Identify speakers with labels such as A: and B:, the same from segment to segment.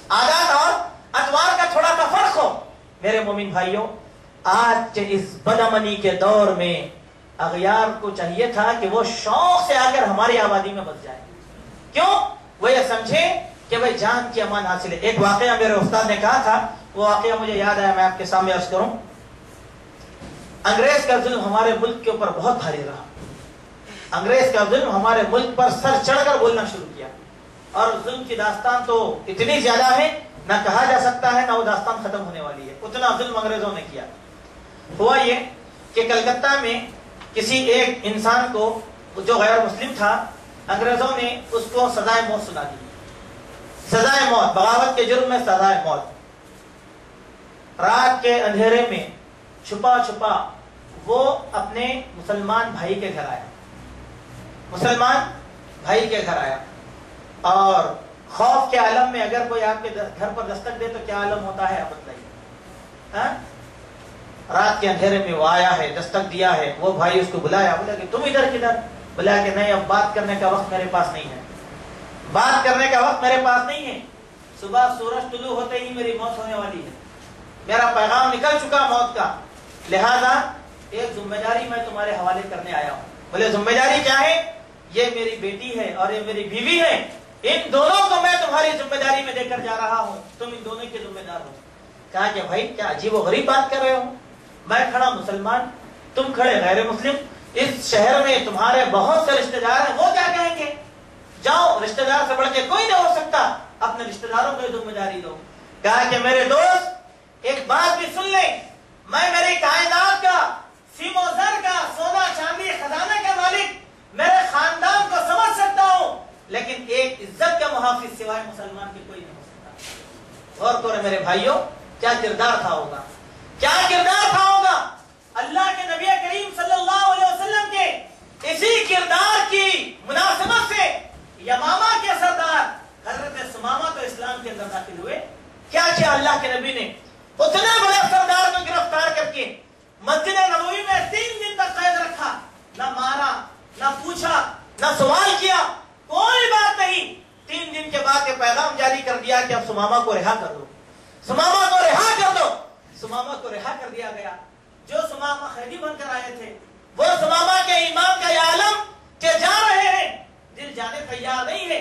A: عادات اور اطوار کا تھوڑا سا فرق ہو. میرے مومن بھائیوں، آج کے اس بدامنی کے دور میں اغیار کو چاہیے تھا کہ وہ شوق سے آ کر ہماری آبادی میں بس جائے. کیوں؟ وہ یہ سمجھے کہ بھائی جان کی امان حاصل ہے. ایک واقعہ میرے استاد نے کہا تھا، وہ واقعہ مجھے یاد آیا، میں آپ کے سامنے عرض کروں. انگریز کا ظلم ہمارے ملک کے اوپر بہت بھاری رہا. انگریز کا ظلم ہمارے ملک پر سر چڑھ کر بولنا شروع کیا، اور ظلم کی داستان تو اتنی زیادہ ہے نہ کہا جا سکتا ہے، نہ وہ داستان ختم ہونے والی ہے. اتنا ظلم انگریزوں نے کیا. ہوا یہ کہ کلکتہ میں کسی ایک انسان کو جو غیر مسلم تھا، انگریزوں نے اس کو سزائے موت سنا دی. سزائے موت، بغاوت کے جرم میں سزائے موت. رات کے اندھیرے میں چھپا چھپا وہ اپنے مسلمان بھائی کے گھر آیا. مسلمان بھائی کے گھر آیا، اور خوف کے عالم میں اگر کوئی آپ کے گھر پر دستک دے تو کیا عالم ہوتا ہے آپ بتائیے. رات کے اندھیرے میں وہ آیا ہے، دستک دیا ہے. وہ بھائی اس کو بلایا، بولا کہ تم ادھر کدھر؟ بولا کہ نہیں، اب بات کرنے کا وقت میرے پاس نہیں ہے. بات کرنے کا وقت میرے پاس نہیں ہے. صبح سورج طلوع ہوتے ہی میری موت ہونے والی ہے. میرا پیغام نکل چکا موت کا، لہذا ایک ذمہ داری میں تمہارے حوالے کرنے آیا ہوں. بولے ذمہ داری کیا ہے؟ یہ میری بیٹی ہے اور یہ میری بیوی ہے، ان دونوں کو میں تمہاری ذمہ داری میں دے کر جا رہا ہوں، تم ان دونوں کے ذمہ دار ہو. کہا کہ بھائی کیا عجیب و غریب بات کر رہے ہو، میں کھڑا مسلمان، تم کھڑے غیر مسلم، اس شہر میں تمہارے بہت سے رشتہ دار ہیں، وہ کیا کہیں گے؟ جاؤ، رشتہ دار سے بڑھ کے کوئی نہ ہو سکتا، اپنے رشتہ داروں کو ذمہ داری دو. کہا کہ میرے دوست ایک بات بھی سن لیں، میں میری کائنات کا، سیم و زر کا، سونا چاندی خزانہ کا مالک، میرے خاندان کو سمجھ سکتا ہوں، لیکن ایک عزت کا محافظ سوائے مسلمان کے کوئی نہیں ہو سکتا. غور کرو میرے بھائیوں، کیا کردار تھا ہوگا، کیا کردار تھا ہوگا. اللہ کے نبی کریم صلی اللہ علیہ وسلم کے اسی کردار کی مناسبت سے یمامہ کے سردار حضرت سمامہ تو اسلام کے اندر داخل ہوئے. کیا کیا اللہ کے نبی نے؟ اتنے بڑے سردار کو گرفتار کر کے مسجد نبوی میں 3 دن تک قید رکھا، نہ مارا، نہ پوچھا، نہ سوال کیا، کوئی بات نہیں. 3 دن کے بعد یہ پیغام جاری کر دیا کہ اب سمامہ کو رہا کر دو، سمامہ کو رہا کر دو. سمامہ کو رہا کر دیا گیا. جو سمامہ قیدی بن کر آئے تھے، وہ سمامہ کے ایمان کا یہ عالم کہ جا رہے ہیں، دل جانے تیار نہیں ہے.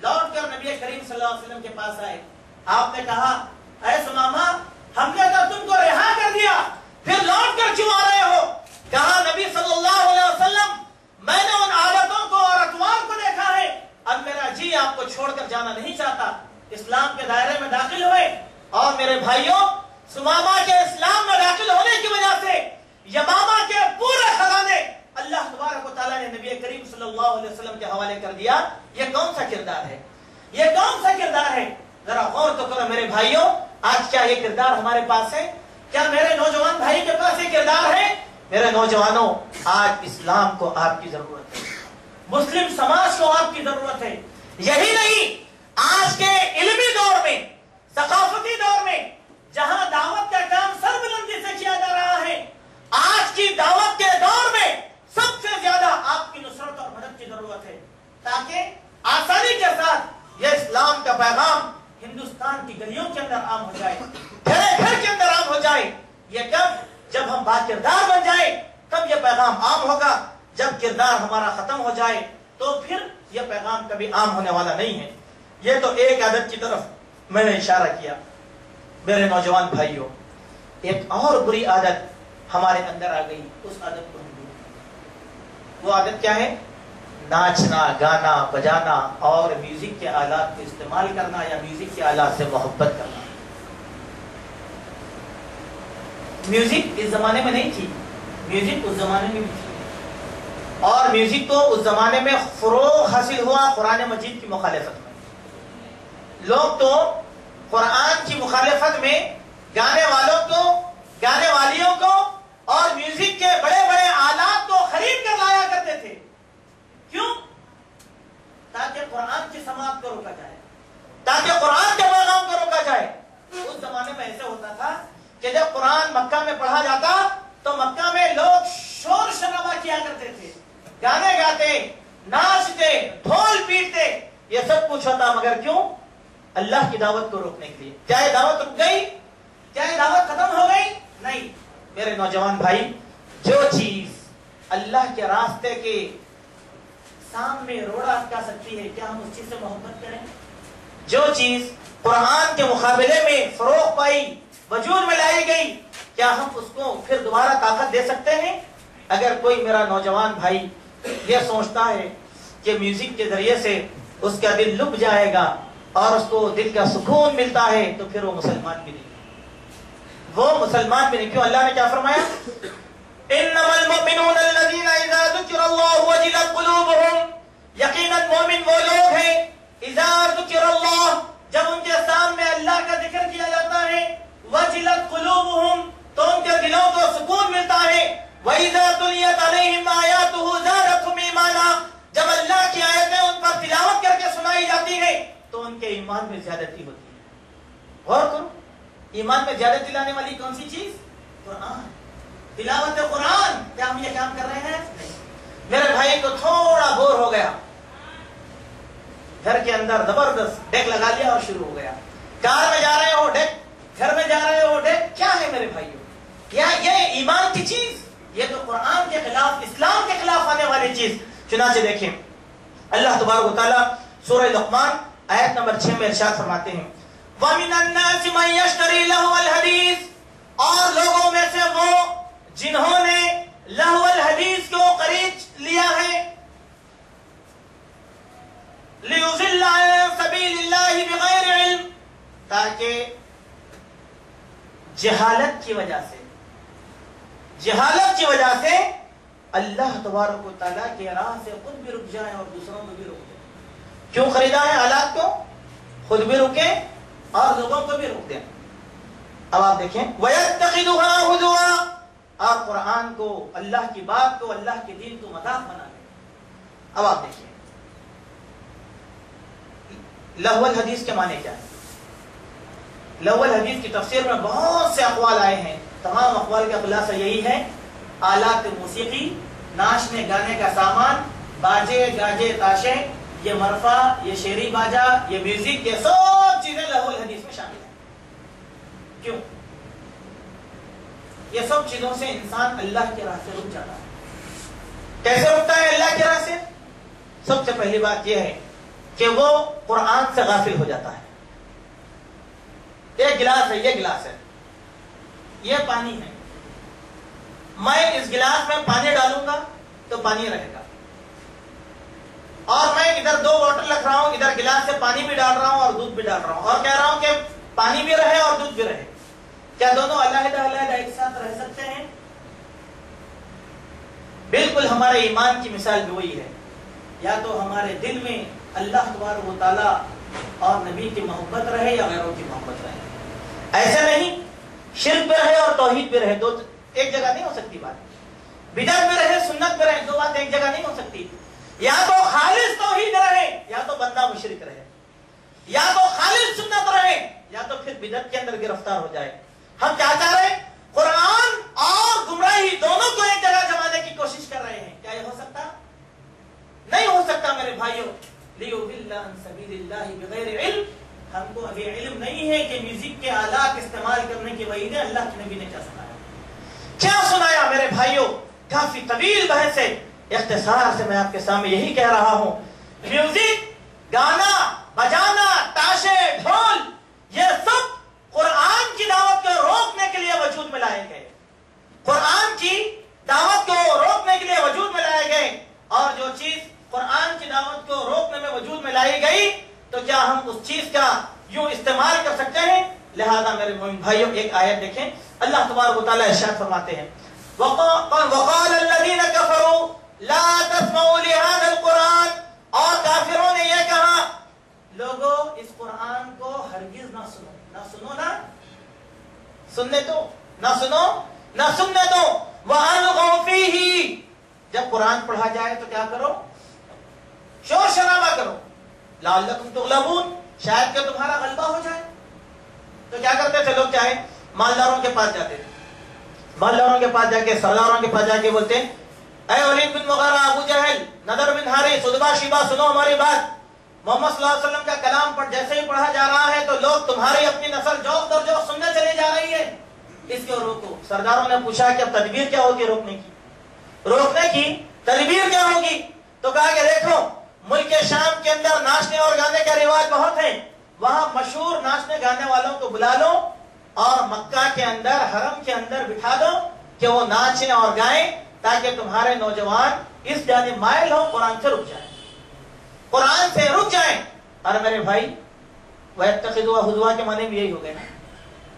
A: لوٹ کر نبی کریم صلی اللہ علیہ وسلم کے پاس آئے. آپ نے کہا اے سمامہ، ہم نے تو تم کو رہا کر دیا، پھر لوٹ کر کیوں آ رہے ہو؟ کہا نبی صلی اللہ علیہ وسلم، میں نے ان عادتوں کو اور اطوار کو دیکھا ہے، اب میرا جی آپ کو چھوڑ کر جانا نہیں چاہتا. اسلام کے دائرے میں داخل ہوئے، اور میرے بھائیوں، سمامہ کے اسلام میں داخل ہونے کی وجہ سے یمامہ کے پورے خزانے اللہ تبارک و تعالیٰ نے نبی کریم صلی اللہ علیہ وسلم کے حوالے کر دیا. یہ کون سا کردار ہے؟ یہ کون سا کردار ہے؟ ذرا غور تو کرو میرے بھائیوں. آج کیا یہ کردار ہمارے پاس ہے؟ کیا میرے نوجوان بھائی کے پاس یہ کردار ہے؟ میرے نوجوانوں، آج اسلام کو آپ کی ضرورت ہے، مسلم سماج کو آپ کی ضرورت ہے. یہی نہیں، آج کے علمی دور میں، ثقافتی دور میں، جہاں دعوت کا کام سربلندی سے کیا جا رہا ہے، آج کی دعوت کے دور میں سب سے زیادہ آپ کی نصرت اور مدد کی ضرورت ہے، تاکہ آسانی کے ساتھ یہ اسلام کا پیغام ہندوستان کی گلیوں کے اندر عام ہو جائے، گھر گھر کے اندر عام ہو جائے. یہ کب؟ جب ہم با کردار بن جائیں تب یہ پیغام عام ہوگا. جب کردار ہمارا ختم ہو جائے تو پھر یہ پیغام کبھی عام ہونے والا نہیں ہے. یہ تو ایک عادت کی طرف میں نے اشارہ کیا. میرے نوجوان بھائیوں، ایک اور بری عادت ہمارے اندر آ گئی، اس عادت کو ہم بھول. وہ عادت کیا ہے؟ ناچنا، گانا، بجانا اور میوزک کے آلات کو استعمال کرنا یا میوزک کے آلات سے محبت کرنا. میوزک اس زمانے میں نہیں تھی، میوزک اس زمانے میں بھی تھی، اور میوزک کو اس زمانے میں فروغ حاصل ہوا قرآن مجید کی مخالفت میں. لوگ تو قرآن کی مخالفت میں گانے والوں کو، گانے والیوں کو اور میوزک کے بڑے بڑے آلات کو خرید کر لایا کرتے تھے. کیوں؟ تاکہ قرآن کی سماعت کو روکا جائے، تاکہ قرآن کے پیغام کو روکا جائے. اس زمانے میں ایسے ہوتا تھا کہ جب قرآن مکہ میں پڑھا جاتا تو مکہ میں لوگ شور شرابہ کیا کرتے تھے، گانے گاتے، ناچتے، ڈھول پیٹتے، یہ سب کچھ ہوتا. مگر کیوں؟ اللہ کی دعوت کو روکنے کے لیے. کیا یہ دعوت رک گئی؟ کیا یہ دعوت ختم ہو گئی؟ نہیں. میرے نوجوان بھائی، جو چیز اللہ کے راستے کے سامنے روڑا اٹکا سکتی ہے، کیا ہم اس چیز سے محبت کریں؟ جو چیز قرآن کے مقابلے میں فروغ پائی، وجود میں لائی گئی، کیا ہم اس کو پھر دوبارہ طاقت دے سکتے ہیں؟ اگر کوئی میرا نوجوان بھائی یہ سوچتا ہے کہ میوزک کے ذریعے سے اس کا دل لب جائے گا اور اس کو دل کا سکون ملتا ہے، تو پھر وہ مسلمان بھی نہیں. وہ مسلمان بھی نہیں. کیوں؟ اللہ نے کیا فرمایا؟ انما المؤمنون الذين اذا ذكر الله وجلت قلوبهم. یقیناً مومن وہ لوگ ہیں اذا ذکر اللہ، جب ان کے سامنے اللہ کا ذکر کیا جاتا ہے، وجلت قلوبهم، تو ان کے دلوں کو سکون ملتا ہے. وَإِذَا تُلِيَتْ عَلَيْهِمْ آيَاتُهُ زَادَتْهُمْ إِيمَانًا، جب اللہ کی آیتیں ان پر تلاوت کر کے سنائی جاتی ہیں تو ان کے ایمان میں زیادتی ہوتی ہے. غور کرو، ایمان میں زیادتی لانے والی کون سی چیز؟ قرآن. تلاوت قرآن. کیا ہم یہ کام کر رہے ہیں؟ میرے بھائی کو تھوڑا بور ہو گیا، گھر کے اندر زبردست ڈیک لگا لیا اور شروع ہو گیا. کار میں جا رہے ہو ڈیک، گھر میں جا رہے ہو ڈیک. کیا ہے میرے بھائیوں؟ کیا یہ ایمان کی چیز؟ یہ تو قرآن کے خلاف، اسلام کے خلاف آنے والی چیز. چنانچہ دیکھیں اللہ تبارک و تعالیٰ سورہ لقمان آیت نمبر 6 میں ارشاد فرماتے ہیں وَمِنَ النَّاسِ مَن يَشْتَرِي لَهْوَ الْحَدِيثِ، اور لوگوں میں سے وہ جنہوں نے لہو الحدیث کو خرید لیا ہے، لِيُضِلَّ عَن سَبِيلِ اللَّهِ بِغَيْرِ عِلْمٍ، تاکہ جہالت کی وجہ سے اللہ تبارک و تعالیٰ کی راہ سے خود بھی رک جائیں اور دوسروں کو بھی روک دیں. کیوں خریدا ہے حالات کو؟ خود بھی رکیں اور لوگوں کو بھی روک دیں. اب آپ دیکھیں وَيَتَّخِذُهَا هُزُوًا، اور قرآن کو، اللہ کی بات کو، اللہ کے دین کو مذاق بنا لیں. اب آپ دیکھیں لہو الحدیث کے معنی کیا ہے؟ لہو الحدیث کی تفسیر میں بہت سے اقوال آئے ہیں. تمام اقوال کا خلاصہ یہی ہے، آلات موسیقی، ناچنے گانے کا سامان، باجے گاجے تاشے، یہ مرفا، یہ شیری باجا، یہ میوزک، یہ سب چیزیں لہو الحدیث میں شامل ہیں. کیوں؟ یہ سب چیزوں سے انسان اللہ کی راہ سے رک جاتا ہے. کیسے رکتا ہے اللہ کی راہ سے؟ سب سے پہلی بات یہ ہے کہ وہ قرآن سے غافل ہو جاتا ہے. ایک گلاس ہے، یہ گلاس ہے، یہ پانی ہے، میں اس گلاس میں پانی ڈالوں گا تو پانی رہے گا، اور میں ادھر 2 بوتل رکھ رہا ہوں، ادھر گلاس سے پانی بھی ڈال رہا ہوں اور دودھ بھی ڈال رہا ہوں، اور کہہ رہا ہوں کہ پانی بھی رہے اور دودھ بھی رہے. کیا دونوں علیحدہ علیحدہ ایک ساتھ رہ سکتے ہیں؟ بالکل ہمارے ایمان کی مثال بھی وہی ہے. یا تو ہمارے دل میں اللہ تبارک و تعالیٰ اور نبی کی محبت رہے یا غیروں کی محبت رہے. ایسا نہیں شرک پہ رہے اور توحید پہ رہے، دو ایک جگہ نہیں ہو سکتی بات. بدعت میں رہے، سنت پہ رہے، دو بات ایک جگہ نہیں ہو سکتی. یا تو خالص توحید رہے یا تو بندہ مشرک رہے، یا تو خالص سنت رہے یا تو پھر بدعت کے اندر گرفتار ہو جائے. ہم کیا چاہ رہے ہیں؟ قرآن اور گمراہی دونوں کو ایک جگہ جمانے کی کوشش کر رہے ہیں. کیا یہ ہو سکتا؟ نہیں ہو سکتا میرے بھائیوں. لِيُضِلَّ عَن سَبِيلِ اللَّهِ بِغَيْرِ عِلْمٍ، ہم کو ابھی علم نہیں ہے کہ میوزک کے آلات استعمال کرنے کی وعید اللہ کے نبی نے کیا سنایا. کیا سنایا میرے بھائیوں؟ کافی طویل بحث ہے. اختصار سے میں آپ کے سامنے یہی کہہ رہا ہوں، میوزک، گانا بجانا، تاشے، ڈھول، یہ سب قرآن کی دعوت کو روکنے کے لیے وجود میں لائے گئے. قرآن کی دعوت کو روکنے کے لیے وجود میں لائے گئے. اور جو چیز قرآن کی دعوت کو روکنے میں وجود میں لائی گئی تو کیا ہم اس چیز کا یوں استعمال کر سکتے ہیں؟ لہذا میرے مومن بھائیوں ایک آیت دیکھیں، اللہ تبارک و تعالیٰ ارشاد فرماتے ہیں وَقَالَ الَّذِينَ كَفَرُوا لَا تَسْمَعُوا لِهَذَا الْقُرْآنِ، اور کافروں نے یہ کہا لوگوں اس قرآن کو ہرگز نہ سنو. نہ سنو، نہ سننے دو، نہ سنو نہ سننے دو. وَأَلْغَوْا فِيهِ، جب قرآن پڑھا جائے تو کیا کرو؟ شور شرابہ کرو. لعلکم تغلبون، شاید کہ تمہارا غلبہ ہو جائے. تو کیا کرتے تھے لوگ؟ چاہے مالداروں کے پاس جاتے تھے، مالداروں کے پاس جا کے، سرداروں کے پاس جا کے بولتے اے ولید بن مغیرہ، ابو جہل، نضر بن حارث، عتبہ، شیبہ، سنو ہماری بات. محمد صلی اللہ علیہ وسلم کا کلام پر جیسے ہی پڑھا جا رہا ہے تو لوگ تمہاری اپنی نسل جوق در جوق سننے چلی جا رہی ہے، اس کو روکو۔ سرداروں نے پوچھا کہ اب تدبیر کیا ہوگی روکنے کی تدبیر کیا ہوگی؟ تو کہا کہ دیکھو ملک شام کے اندر ناچنے اور گانے کا رواج بہت ہے، وہاں مشہور ناچنے گانے والوں کو بلا لو اور مکہ کے اندر حرم کے اندر بٹھا دو کہ وہ ناچیں اور گائیں تاکہ تمہارے نوجوان اس جانب مائل ہو، قرآن سے رک جائیں۔ اور میرے بھائی وَيَتَّخِذُوا هُزُوًا کے معنی بھی یہی ہو گئے نا۔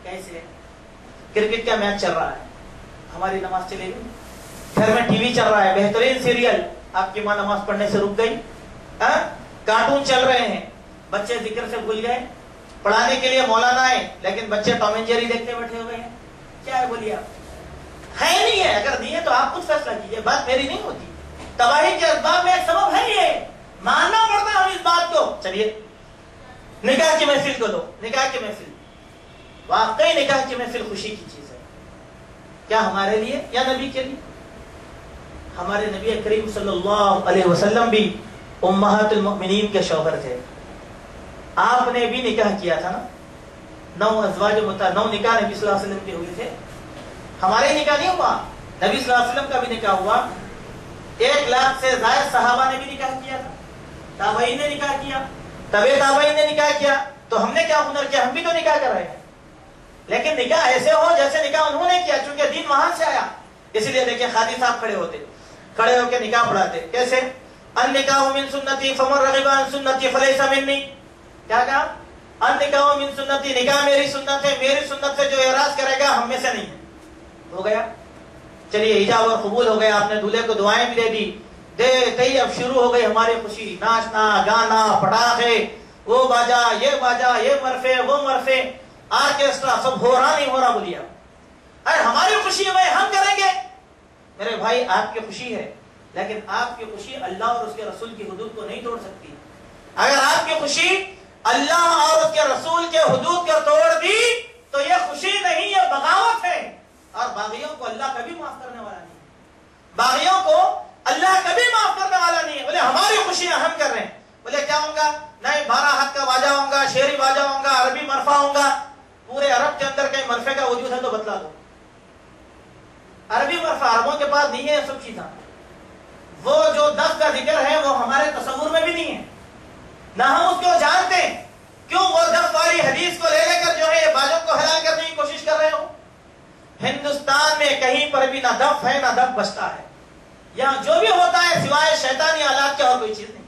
A: کیسے؟ کرکٹ کا میچ چل رہا ہے، ہماری نماز چلے گی، گھر میں ٹی وی چل رہا ہے، بہترین سیریل، آپ کی ماں نماز پڑھنے سے رک گئی، کارٹون چل رہے ہیں، بچے ذکر سے بھول گئے، پڑھانے کے لیے مولانا آئے لیکن بچے ٹام اینڈ جیری دیکھتے بیٹھے ہوئے ہیں۔ کیا ہے بولیے؟ آپ ہے نہیں ہے، اگر نہیں ہے تو آپ خود فیصلہ کیجیے، بات میری نہیں ہوتی۔ تباہی کے اسباب میں ایک سبب ہے، یہ ماننا پڑتا ہے ہم اس بات کو۔ چلیے نکاح کی محفل کو لو، نکاح کی محفل، واقعی نکاح کی محفل خوشی کی چیز ہے، کیا ہمارے لیے یا نبی کے لیے؟ ہمارے نبی کریم صلی اللہ علیہ وسلم بھی امہات المؤمنین کے شوہر تھے، آپ نے بھی نکاح کیا تھا نا، 9 نکاح نبی صلی اللہ علیہ وسلم کے ہوئے تھے، ہمارے نکاح نہیں ہوا، نبی صلی اللہ علیہ وسلم کا بھی نکاح ہوا، 1 لاکھ سے زائد صحابہ نے بھی نکاح کیا تھا، تابعین نے نکاح کیا، تابعین نے نکاح کیا، تو ہم نے کیا ہنر کیا؟ ہم بھی تو نکاح کر رہے ہیں، لیکن نکاح ایسے ہو جیسے نکاح انہوں نے کیا، چونکہ دین وہاں سے آیا۔ اسی لیے دیکھیں خادی صاحب کھڑے ہو کے نکاح پڑھاتے، کیسے؟ النکاح من سنتی فمن رغب عن سنتی فلیس منی۔ کیا کہا؟ النکاح من سنتی، نکاح میری سنت ہے، میری سنت سے جو اعراض کرے گا ہم میں سے نہیں ہے۔ ہو گیا، چلیے ایجاب اور قبول ہو گیا، آپ نے دولہے کو دعائیں بھی دے دی، دیکھتے ہی اب شروع ہو گئی ہماری خوشی، ناچنا گانا پٹاخے، وہ باجا یہ مرفے وہ مرفے، آرکیسٹرا، سب ہو رہا نہیں ہو رہا؟ بولیے ارے ہماری خوشی میں ہم کریں گے۔ میرے بھائی آپ کی خوشی ہے، لیکن آپ کی خوشی اللہ اور اس کے رسول کی حدود کو نہیں توڑ سکتی۔ اگر آپ کی خوشی اللہ اور اس کے رسول کے حدود کو توڑ دی تو یہ خوشی نہیں، یہ بغاوت ہے، اور باغیوں کو اللہ کبھی معاف کرنے والا نہیں، باغیوں کو اللہ کبھی معاف کرنے والا نہیں ہے۔ بولے ہماری خوشیاں ہم کر رہے ہیں، بولے کیا ہوں گا؟ نہیں 12 ہاتھ کا باجا ہوں گا، شیری باجا ہوں گا، عربی مرفا ہوں گا۔ پورے عرب کے اندر کہیں مرفے کا وجود ہے تو بتلا دو۔ عربی مرفا عربوں کے پاس نہیں ہے، سب چیزاں، وہ جو دف کا ذکر ہے وہ ہمارے تصور میں بھی نہیں ہے، نہ ہم اس کو جانتے۔ کیوں وہ دف والی حدیث کو لے کر جو ہے یہ باجوں کو حلال کرنے کی کوشش کر رہے ہو؟ ہندوستان میں کہیں پر بھی نہ دف ہے نہ دف بجتا ہے، یہاں جو بھی ہوتا ہے سوائے شیطانی آلات کے اور کوئی چیز نہیں۔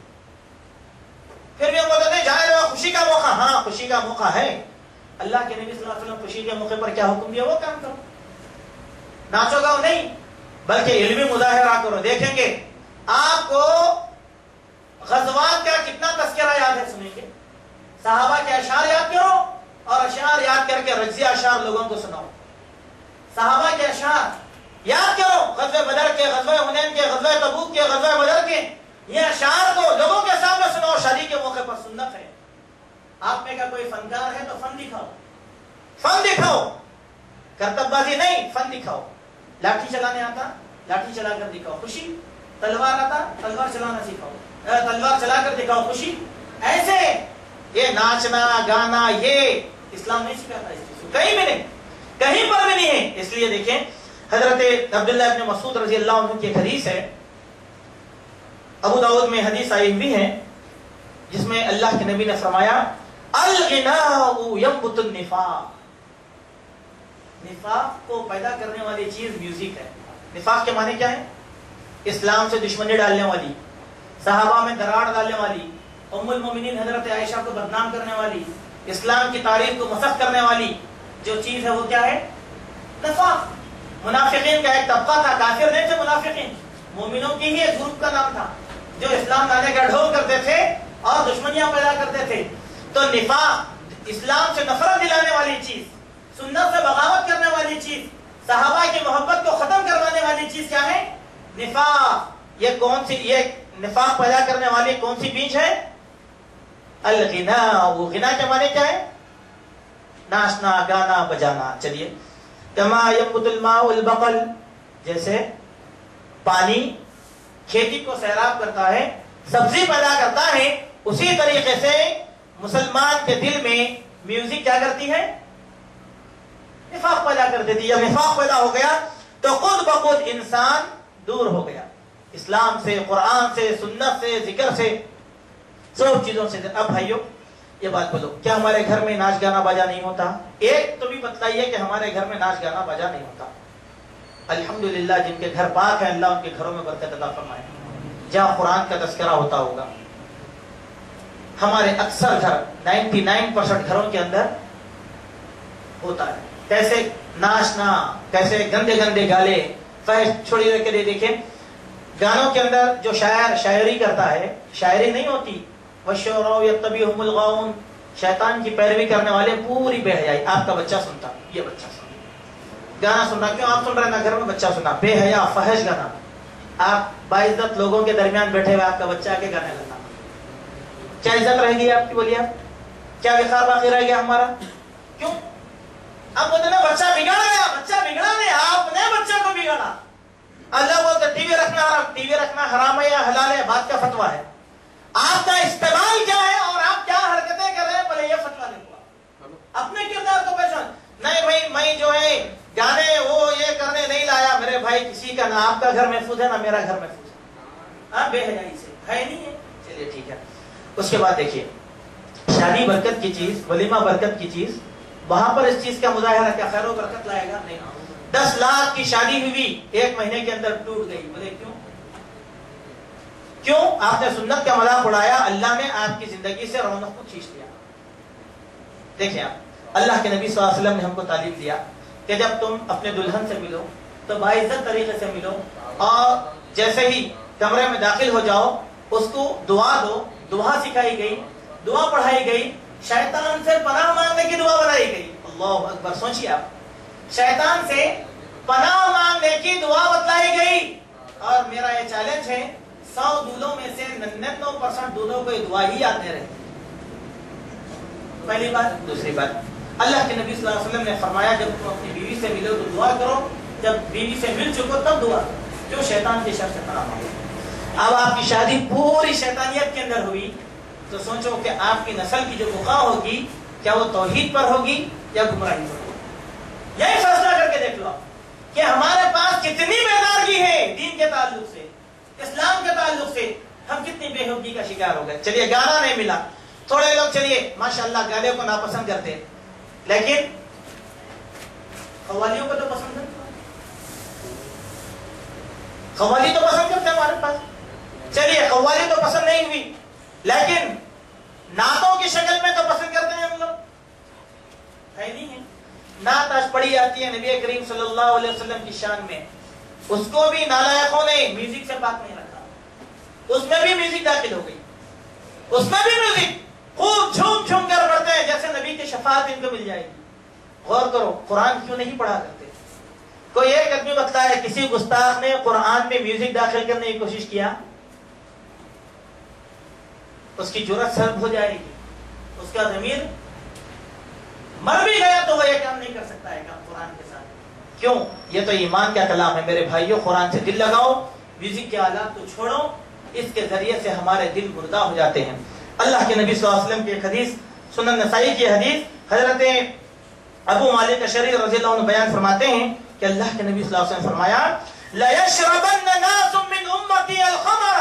A: پھر بھی ہم بولتے ہیں جائے رہا خوشی کا موقع، ہاں خوشی کا موقع ہے، اللہ کے نبی صلی اللہ علیہ وسلم خوشی کے موقع پر کیا حکم دیا وہ کام کرو، ناچو گاؤ نہیں بلکہ علمی مظاہرہ کرو۔ دیکھیں گے آپ کو غزوات کا کتنا تذکرہ یاد ہے، سنیں گے، صحابہ کے اشعار یاد کرو اور اشعار یاد کر کے رجزی اشعار لوگوں کو سناؤ، صحابہ کے اشعار یاد کرو، غزوہ بدر کے، غزوہ حنین کے، غزوہ تبوک کے، غزوہ بدر کے، یہ اشعار کو لوگوں کے سامنے سناؤ، شادی کے موقع پر سنت ہے۔ آپ میں کا کوئی فنکار ہے تو فن دکھاؤ، کرتب بازی نہیں، فن دکھاؤ۔ لاٹھی چلانے آتا، لاٹھی چلا کر دکھاؤ، خوشی۔ تلوار آتا، تلوار چلانا سکھاؤ، تلوار چلا کر دکھاؤ، خوشی۔ ایسے یہ ناچنا گانا یہ اسلام نہیں سکھاتا، اس چیز کو کہیں بھی نہیں، کہیں پر بھی نہیں ہے۔ اس لیے دیکھیں حضرت عبداللہ ابن مسعود رضی اللہ عنہ کی ایک حدیث ہے، ابو داؤد میں حدیث آئی ہوئی ہے، جس میں اللہ کے نبی نے فرمایا الغناء ينبت النفاق، نفاق کو پیدا کرنے والی چیز میوزک ہے۔ نفاق کے معنی کیا ہے؟ اسلام سے دشمنی ڈالنے والی، صحابہ میں دراڑ ڈالنے والی، ام المومنین حضرت عائشہ کو بدنام کرنے والی، اسلام کی تاریخ کو مسخ کرنے والی جو چیز ہے وہ کیا ہے؟ نفاق۔ منافقین کا ایک طبقہ تھا، کافر نہیں تھے منافقین، مومنوں کی ہی ایک گروپ کا نام تھا جو اسلام لانے کا ڈھول کرتے تھے اور دشمنیاں پیدا کرتے تھے۔ تو نفاق اسلام سے نفرت دلانے والی چیز، سنت سے بغاوت کرنے والی چیز، صحابہ کی محبت کو ختم کروانے والی چیز کیا ہے؟ نفاق۔ یہ کون سی، یہ نفاق پیدا کرنے والی کون سی بیج ہے؟ الغناء۔ وہ غنا کے معنی کیا ہے؟ ناچنا گانا بجانا۔ چلیے، کما ينبت الماء البقل، جیسے پانی کھیتی کو سیراب کرتا ہے، سبزی پیدا کرتا ہے، اسی طریقے سے مسلمان کے دل میں میوزک کیا کرتی ہے؟ نفاق پیدا کر دیتی ہے. جب نفاق پیدا ہو گیا تو خود بخود انسان دور ہو گیا اسلام سے، قرآن سے، سنت سے، ذکر سے، سب چیزوں سے. اب بھائیو یہ بات بولو، کیا ہمارے گھر میں ناچ گانا باجا نہیں ہوتا؟ ایک تو بھی بتلائیے کہ ہمارے گھر میں ناچ گانا باجا نہیں ہوتا. الحمدللہ جن کے گھر پاک ہے اللہ ان کے گھروں میں برکت عطا فرمائے، جہاں قرآن کا تذکرہ ہوتا ہوگا. ہمارے اکثر گھر 99% گھروں کے اندر ہوتا ہے کیسے ناچنا، کیسے گندے گندے گالے فحش چھوڑی رکھ کے دیکھیں. گانوں کے اندر جو شاعر شاعری کرتا ہے، شاعری نہیں ہوتی. وَالشُّعَرَاءُ يَتَّبِعُهُمُ الْغَاوُونَ، شیطان کی پیروی کرنے والے پوری بے حیائی. آپ کا بچہ سنتا، یہ بچہ سنتا گانا سن رہا، کیوں آپ سن رہے ہیں؟ نا گھر میں بچہ سنا بے حیا فحش گانا. آپ باعزت لوگوں کے درمیان بیٹھے ہوئے آپ کا بچہ آگے گانے لگا، کیا عزت رہے گی آپ کی؟ بولیے آپ، کیا وقار باقی رہ گیا ہمارا؟ کیوں آپ بولتے نا بچہ بگڑ گیا؟ بچہ بگڑا نہیں، آپ نے بچہ کو بگاڑا. اللہ بولتے ٹی وی رکھنا حرام، ٹی وی رکھنا حرام ہے یا حلال ہے؟ بات کا فتویٰ ہے. آپ کا استعمال کیا ہے اور آپ کیا حرکتیں کر رہے ہیں، بولے یہ فتویٰ دیکھو. اپنے کردار کو پہچان. نہیں بھائی میں جو ہے گانے وہ یہ کرنے نہیں لایا. میرے بھائی کسی کا نہ آپ کا گھر محفوظ ہے نہ میرا گھر محفوظ ہے. آپ بے حیائی سے ہے نہیں ہے. چلیے ٹھیک ہے. اس کے بعد دیکھیے شادی برکت کی چیز، ولیمہ برکت کی چیز، وہاں پر اس چیز کا مظاہرہ کیا خیر و برکت لائے گا؟ نہیں. 10 لاکھ کی شادی ہوئی 1 مہینے کے اندر ٹوٹ گئی. بولے کیوں؟ کیوں؟ آپ نے سنت کا مذاق اڑایا، اللہ نے آپ کی زندگی سے رونق کو کھینچ لیا. دیکھیں آپ، اللہ کے نبی صلی اللہ علیہ وسلم نے ہم کو تعلیم دیا کہ جب تم اپنے دلہن سے ملو تو باعزت طریقے سے ملو، اور جیسے ہی کمرے میں داخل ہو جاؤ اس کو دعا دو. دعا سکھائی گئی، دعا پڑھائی گئی، شیطان سے پناہ مانگنے کی دعا بنائی گئی. اللہ اکبر. سوچیے آپ، شیطان سے پناہ مانگنے کی دعا بتلائی گئی. اور میرا یہ چیلنج ہے 100 دولوں میں سے 99% دولوں کو یہ دعا ہی یاد نہیں رہتی. پہلی بات. دوسری بات، اللہ کے نبی صلی اللہ علیہ وسلم نے فرمایا جب تم اپنی بیوی سے ملو تو دعا کرو، جب بیوی سے مل چکو تب دعا کرو. جو شیطان کی شر سے پناہ مانگو. اب آپ کی شادی پوری شیطانیت کے اندر ہوئی تو سوچو کہ آپ کی نسل کی جو بقا ہوگی کیا وہ توحید پر ہوگی یا گمراہی پر ہوگی؟ یہی فیصلہ کر کے دیکھ لو کہ ہمارے پاس کتنی بیدارگی ہے دین کے تعلق سے، اسلام کے تعلق سے. ہم کتنی بے حوی کا شکار ہو گئے. چلیے گانا نہیں ملا، تھوڑے لوگ چلیے ماشاءاللہ گانے کو ناپسند کرتے، لیکن قوالیوں کو تو پسند کرتے. قوالی تو پسند کرتے ہمارے پاس. چلیے قوالی تو پسند نہیں ہوئی، لیکن نعتوں کی شکل میں تو پسند کرتے ہیں ہم لوگ. ہے نہیں ہے؟ نعت آج پڑھی جاتی ہے نبی کریم صلی اللہ علیہ وسلم کی شان میں، اس کو بھی نالائقوں نے میوزک سے پاک نہیں رکھا. اس میں بھی میوزک داخل ہو گئی، اس میں بھی میوزک خوب جھوم جھوم کر پڑھتے ہیں جیسے نبی کی شفاعت ان کو مل جائے گی. غور کرو، قرآن کیوں نہیں پڑھا کرتے؟ کوئی ایک آدمی بتایا ہے کسی گستاخ نے قرآن میں میوزک داخل کرنے کی کوشش کیا؟ اس کی جرأت سلب ہو جائے گی، اس کا ضمیر مر بھی گیا تو وہ یہ کام نہیں کر سکتا ہے کام قرآن کے ساتھ. کیوں؟ یہ تو ایمان کا کلام ہے. میرے بھائیوں قرآن سے دل لگاؤ، میوزک کے آلات کو چھوڑو. اس کے ذریعے سے ہمارے دل مردہ ہو جاتے ہیں. اللہ کے نبی صلی اللہ علیہ وسلم کی ایک حدیث، سنن نسائی کی حدیث، حضرت ابو مالک اشعری رضی اللہ عنہ بیان فرماتے ہیں کہ اللہ کے نبی صلی اللہ علیہ وسلم فرمایا لَيَشْرَبَنَّ نَاسٌ مِّنْ أُمَّتِي الْخَمْرَ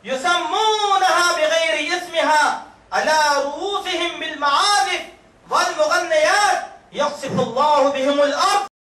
A: يُسَمُّونَهَا بِغَيْرِ اسْمِهَا عَلَى رُؤُوسِهِمْ بِالْمَعَازِفِ وَالْمُغَنِّيَاتِ يَخْسِفُ اللَّهُ بِهِمُ الْأَرْضَ